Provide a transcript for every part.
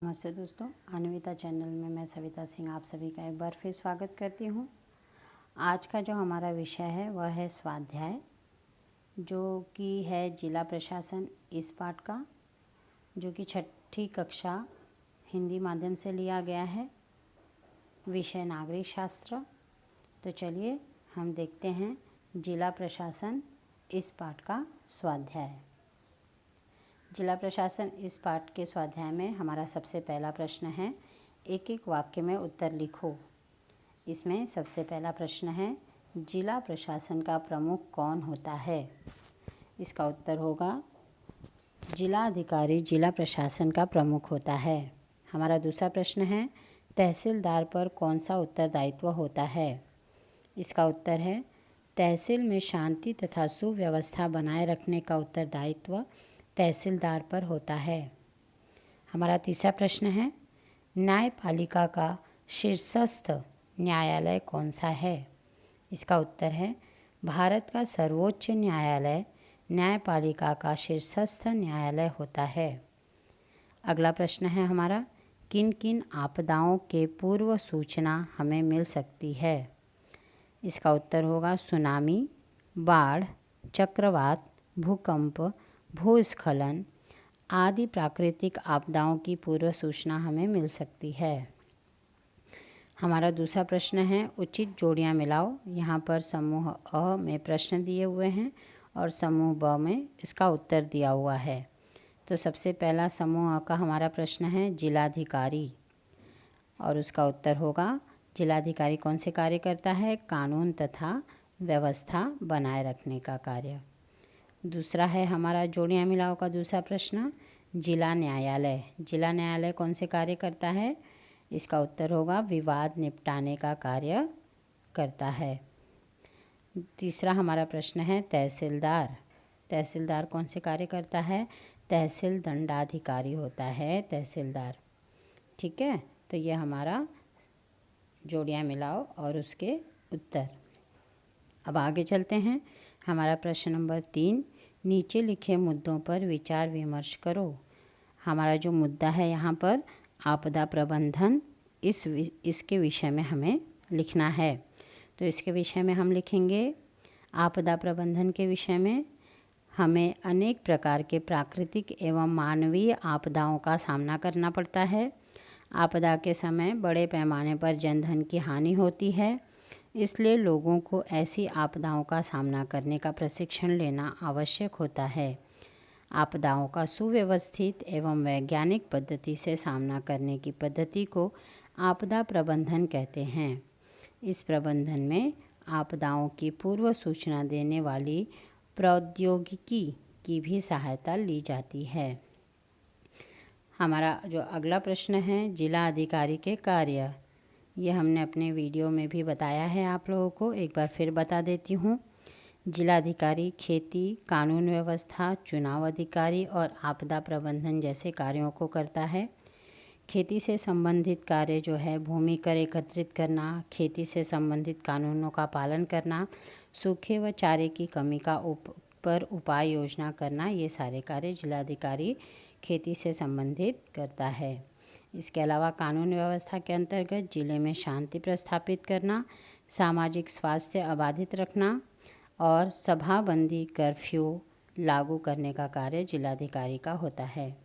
नमस्ते दोस्तों, अन्विता चैनल में मैं सविता सिंह आप सभी का एक बार फिर स्वागत करती हूँ। आज का जो हमारा विषय है वह है स्वाध्याय, जो कि है जिला प्रशासन इस पाठ का, जो कि छठी कक्षा हिंदी माध्यम से लिया गया है। विषय नागरिक शास्त्र। तो चलिए हम देखते हैं जिला प्रशासन इस पाठ का स्वाध्याय। जिला प्रशासन इस पाठ के स्वाध्याय में हमारा सबसे पहला प्रश्न है, एक एक वाक्य में उत्तर लिखो। इसमें सबसे पहला प्रश्न है, जिला प्रशासन का प्रमुख कौन होता है? इसका उत्तर होगा जिला अधिकारी जिला प्रशासन का प्रमुख होता है। हमारा दूसरा प्रश्न है, तहसीलदार पर कौन सा उत्तरदायित्व होता है? इसका उत्तर है तहसील में शांति तथा सुव्यवस्था बनाए रखने का उत्तरदायित्व तहसीलदार पर होता है। हमारा तीसरा प्रश्न है, न्यायपालिका का शीर्षस्थ न्यायालय कौन सा है? इसका उत्तर है भारत का सर्वोच्च न्यायालय न्यायपालिका का शीर्षस्थ न्यायालय होता है। अगला प्रश्न है हमारा, किन किन आपदाओं के पूर्व सूचना हमें मिल सकती है? इसका उत्तर होगा सुनामी, बाढ़, चक्रवात, भूकंप, भूस्खलन आदि प्राकृतिक आपदाओं की पूर्व सूचना हमें मिल सकती है। हमारा दूसरा प्रश्न है, उचित जोड़ियां मिलाओ। यहाँ पर समूह अ में प्रश्न दिए हुए हैं और समूह ब में इसका उत्तर दिया हुआ है। तो सबसे पहला समूह अ का हमारा प्रश्न है जिलाधिकारी, और उसका उत्तर होगा जिलाधिकारी कौन से कार्य करता है? कानून तथा व्यवस्था बनाए रखने का कार्य। दूसरा है हमारा जोड़ियां मिलाओ का दूसरा प्रश्न, जिला न्यायालय। जिला न्यायालय कौन से कार्य करता है? इसका उत्तर होगा विवाद निपटाने का कार्य करता है। तीसरा हमारा प्रश्न है तहसीलदार। तहसीलदार कौन से कार्य करता है? तहसील दंडाधिकारी होता है तहसीलदार। ठीक है, तो ये हमारा जोड़ियां मिलाओ और उसके उत्तर। अब आगे चलते हैं। हमारा प्रश्न नंबर 3, नीचे लिखे मुद्दों पर विचार विमर्श करो। हमारा जो मुद्दा है यहाँ पर आपदा प्रबंधन, इसके विषय में हमें लिखना है। तो इसके विषय में हम लिखेंगे, आपदा प्रबंधन के विषय में हमें अनेक प्रकार के प्राकृतिक एवं मानवीय आपदाओं का सामना करना पड़ता है। आपदा के समय बड़े पैमाने पर जनधन की हानि होती है, इसलिए लोगों को ऐसी आपदाओं का सामना करने का प्रशिक्षण लेना आवश्यक होता है। आपदाओं का सुव्यवस्थित एवं वैज्ञानिक पद्धति से सामना करने की पद्धति को आपदा प्रबंधन कहते हैं। इस प्रबंधन में आपदाओं की पूर्व सूचना देने वाली प्रौद्योगिकी की भी सहायता ली जाती है। हमारा जो अगला प्रश्न है, जिला अधिकारी के कार्य। ये हमने अपने वीडियो में भी बताया है, आप लोगों को एक बार फिर बता देती हूँ। जिलाधिकारी खेती, कानून व्यवस्था, चुनाव अधिकारी और आपदा प्रबंधन जैसे कार्यों को करता है। खेती से संबंधित कार्य जो है भूमि कर एकत्रित करना, खेती से संबंधित कानूनों का पालन करना, सूखे व चारे की कमी का पर उपाय योजना करना, ये सारे कार्य जिलाधिकारी खेती से संबंधित करता है। इसके अलावा कानून व्यवस्था के अंतर्गत जिले में शांति प्रस्थापित करना, सामाजिक स्वास्थ्य अबाधित रखना और सभाबंदी कर्फ्यू लागू करने का कार्य जिलाधिकारी का होता है।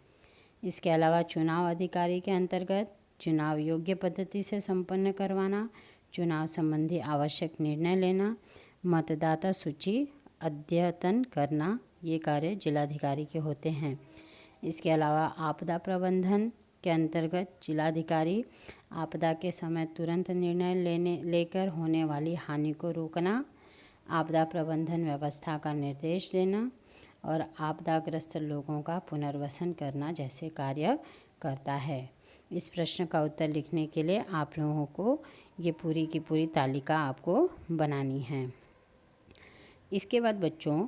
इसके अलावा चुनाव अधिकारी के अंतर्गत चुनाव योग्य पद्धति से संपन्न करवाना, चुनाव संबंधी आवश्यक निर्णय लेना, मतदाता सूची अद्यतन करना, ये कार्य जिलाधिकारी के होते हैं। इसके अलावा आपदा प्रबंधन के अंतर्गत जिलाधिकारी आपदा के समय तुरंत निर्णय लेकर होने वाली हानि को रोकना, आपदा प्रबंधन व्यवस्था का निर्देश देना और आपदाग्रस्त लोगों का पुनर्वसन करना जैसे कार्य करता है। इस प्रश्न का उत्तर लिखने के लिए आप लोगों को ये पूरी की पूरी तालिका आपको बनानी है। इसके बाद बच्चों,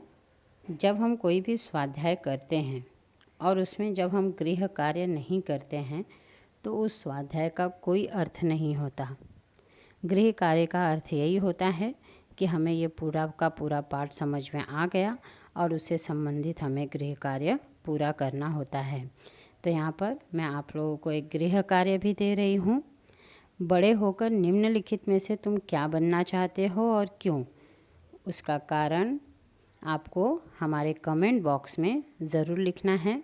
जब हम कोई भी स्वाध्याय करते हैं और उसमें जब हम गृह कार्य नहीं करते हैं तो उस स्वाध्याय का कोई अर्थ नहीं होता। गृह कार्य का अर्थ यही होता है कि हमें ये पूरा का पूरा पाठ समझ में आ गया और उससे संबंधित हमें गृह कार्य पूरा करना होता है। तो यहाँ पर मैं आप लोगों को एक गृह कार्य भी दे रही हूँ। बड़े होकर निम्नलिखित में से तुम क्या बनना चाहते हो और क्यों? उसका कारण आपको हमारे कमेंट बॉक्स में ज़रूर लिखना है।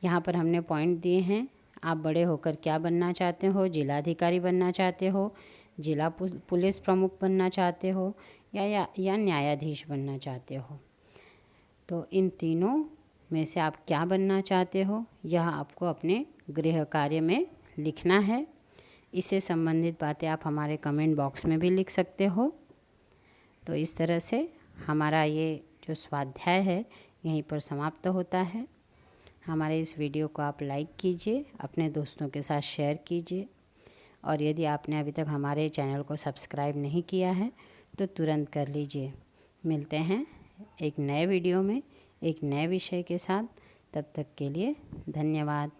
यहाँ पर हमने पॉइंट दिए हैं। आप बड़े होकर क्या बनना चाहते हो? जिलाधिकारी बनना चाहते हो, जिला पुलिस प्रमुख बनना चाहते हो, या न्यायाधीश बनना चाहते हो? तो इन तीनों में से आप क्या बनना चाहते हो, यह आपको अपने गृह कार्य में लिखना है। इससे संबंधित बातें आप हमारे कमेंट बॉक्स में भी लिख सकते हो। तो इस तरह से हमारा ये जो स्वाध्याय है यहीं पर समाप्त होता है। हमारे इस वीडियो को आप लाइक कीजिए, अपने दोस्तों के साथ शेयर कीजिए, और यदि आपने अभी तक हमारे चैनल को सब्सक्राइब नहीं किया है तो तुरंत कर लीजिए। मिलते हैं एक नए वीडियो में एक नए विषय के साथ। तब तक के लिए धन्यवाद।